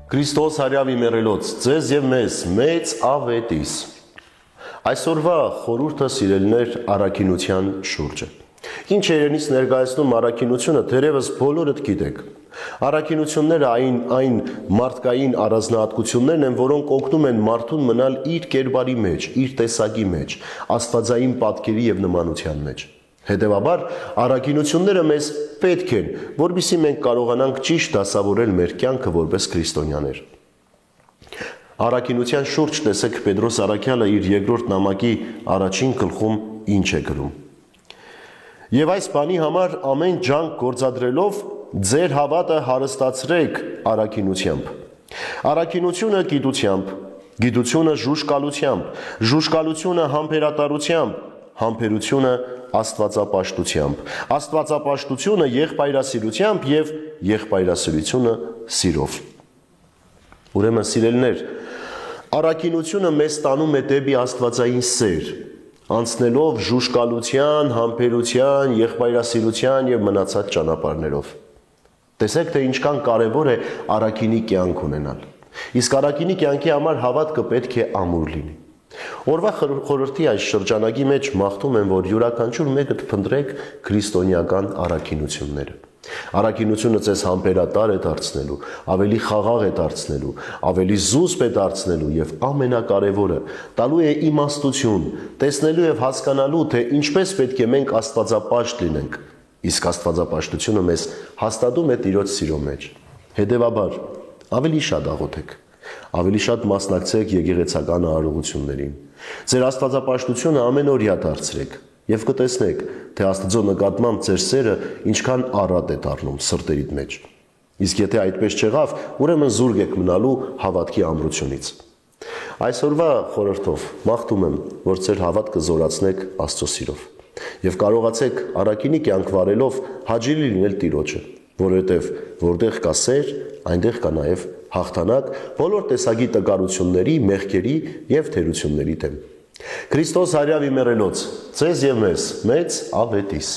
Քրիստոս հարյավի մեռելոց, ձեզ եւ մեզ մեծ ավետիս։ Այսօրվա խորհուրդը սիրելիներ առաքինության շուրջ է։ Ինչ երենից ներկայացնում առաքինությունը, թերևս բոլորդ գիտեք։ Առաքինությունները այն մարդկային առանձնահատկություններն են, որոնք օգնում են մարդուն մնալ իր կերպարի մեջ, իր տեսակի մեջ, աստվածային պատկերի եւ նմանության մեջ։ Հետևաբար, առաքինությունները մեզ պետք են, որպեսզի մենք կարողանանք ճիշտ դասավորել մեր կյանքը որպես քրիստոնյաներ։ Առաքինության շուրջ տեսեք Պետրոս առաքյալը իր երկրորդ նամակի առաջին գլխում ինչ է գրում։ Եվ այս բանի համար ամեն ջանք գործադրելով ձեր հավատը հարստացրեք առաքինությամբ։ Առաքինությունը գիտությամբ, գիտությունը ժուժկալությամբ, ժուժկալությունը համբերատարությամբ, համբերությունը աստվածապաշտությամբ, աստվածապաշտությունը եղբայրասիրությամբ եւ եղբայրասիրությունը սիրով։ Ուրեմն սիրելիներ, առաքինությունը մեզ տանում է դեպի աստվածային սեր, անցնելով ժուժկալության, համբերության, եղբայրասիրության եւ մնացած ճանապարհներով։ Տեսեք, թե ինչքան կարևոր է առաքինի կյանք ունենալ։ Իսկ առաքինի կյանքի համար հավատքը պետք է ամուր լինի։ Օրվա խորհրդի այս շրջանակի մեջ մաղթում եմ, որ յուրաքանչյուր մեկը փնտրեք քրիստոնեական առաքինությունները։ Առաքինությունը ձեզ համբերատար է դարձնելու, ավելի խաղաղ է դարձնելու, ավելի զուսպ է դարձնելու եւ ամենակարևորը տալու է իմաստություն, տեսնելու եւ հասկանալու, թե ինչպես պետք է մենք աստվածապաշտ լինենք։ Իսկ աստվածապաշտությունը մեզ հաստատում է Տիրոջ սիրո մեջ։ Հետևաբար, ավելի շատ աղոթեք, ավելի շատ մասնակցեք եկեղեցական արարողություններին։ Ձեր աստվածապաշտությունը ամենօրյա դարձրեք եւ կտեսնեք, թե Աստծո նկատմամբ ձեր սերը ինչքան առատ է դառնում սրտերիդ մեջ։ Իսկ եթե այդպես չեղավ, ուրեմն զուրկ եք մնալու հավատքի ամրությունից։ Այսօրվա խորհրդով մաղթում եմ, որ ձեր հավատքը զորացնեք Աստծո սիրով եւ կարողացեք առաքինի կյանք վարելով հաճելի լինել Տիրոջը, որովհետեւ որտեղ կա սեր, այնտեղ կա նաեւ հաղթանակ բոլոր տեսակի տկարությունների, մեղքերի եւ թերությունների դեմ։ Քրիստոս հարյավի մեռելոց, ձեզ եւ մեզ մեծ ավետիս։